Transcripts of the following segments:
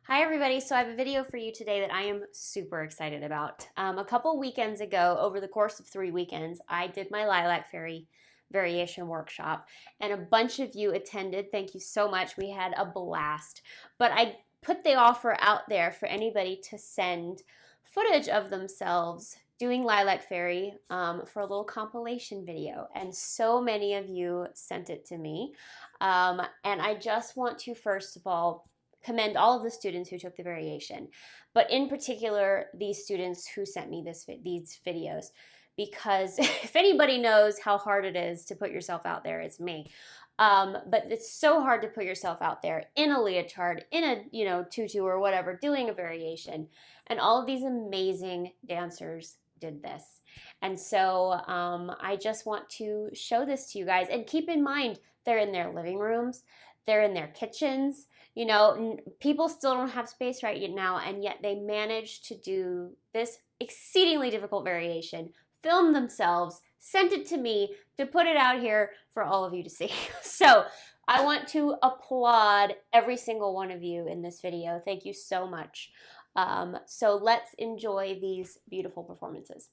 Hi everybody, so I have a video for you today that I am super excited about. A couple weekends ago, over the course of 3 weekends, I did my Lilac Fairy Variation Workshop and a bunch of you attended. Thank you so much. We had a blast. But I put the offer out there for anybody to send footage of themselves doing Lilac Fairy for a little compilation video. And so many of you sent it to me. And I just want to first of all commend all of the students who took the variation, but in particular these students who sent me these videos, because if anybody knows how hard it is to put yourself out there, it's me. But it's so hard to put yourself out there in a leotard, in a tutu or whatever, doing a variation, and all of these amazing dancers did this. And so I just want to show this to you guys, and keep in mind they're in their living rooms, they're in their kitchens. People still don't have space right now, and yet they managed to do this exceedingly difficult variation, film themselves, sent it to me to put it out here for all of you to see. So I want to applaud every single one of you in this video. Thank you so much. So let's enjoy these beautiful performances.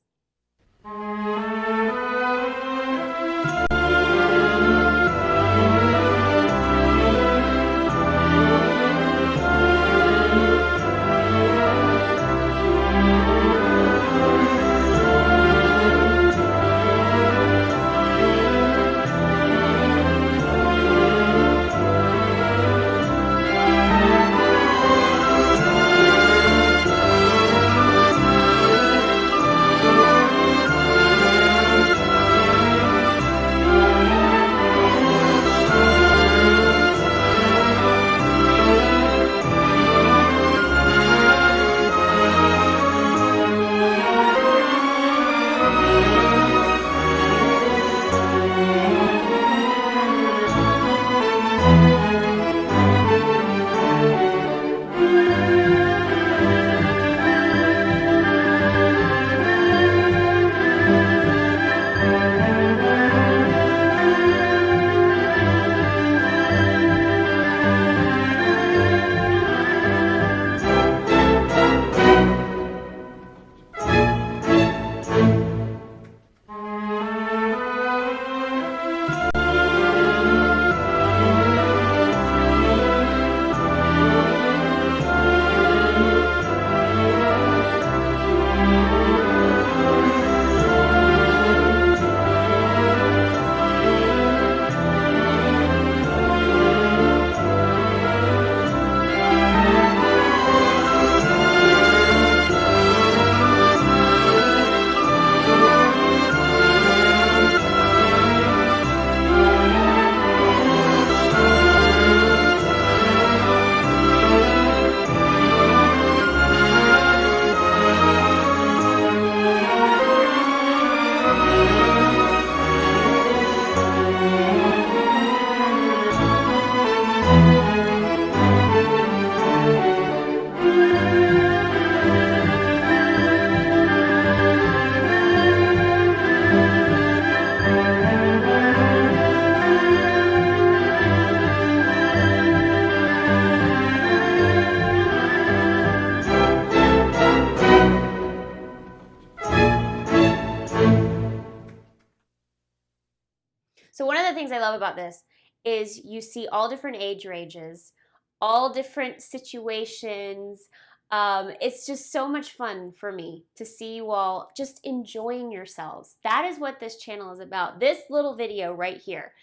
So one of the things I love about this is you see all different age ranges, all different situations. It's just so much fun for me to see you all just enjoying yourselves. That is what this channel is about. This little video right here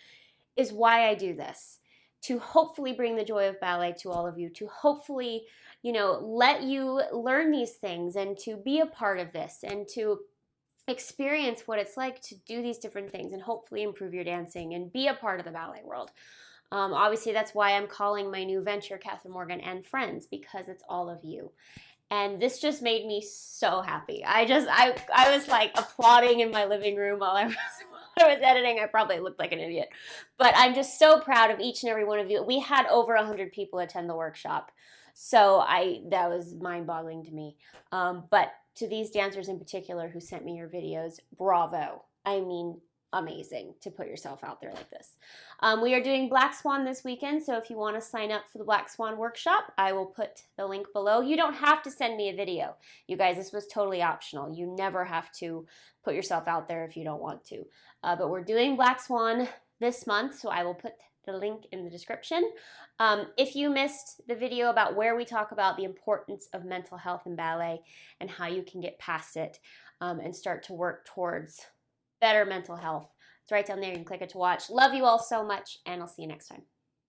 is why I do this, to hopefully bring the joy of ballet to all of you, to hopefully, let you learn these things and to be a part of this and to experience what it's like to do these different things and hopefully improve your dancing and be a part of the ballet world. Obviously, that's why I'm calling my new venture Kathryn Morgan and Friends, because it's all of you. And this just made me so happy. I was like applauding in my living room while I was editing. I probably looked like an idiot. But I'm just so proud of each and every one of you. We had over 100 people attend the workshop. So that was mind-boggling to me. But to these dancers in particular who sent me your videos, bravo. I mean, amazing to put yourself out there like this. We are doing Black Swan this weekend, so if you want to sign up for the Black Swan workshop, I will put the link below. You don't have to send me a video. You guys, this was totally optional. You never have to put yourself out there if you don't want to. But we're doing Black Swan this month, so I will put the link in the description. If you missed the video about where we talk about the importance of mental health in ballet and how you can get past it and start to work towards better mental health, it's right down there. You can click it to watch. Love you all so much, and I'll see you next time.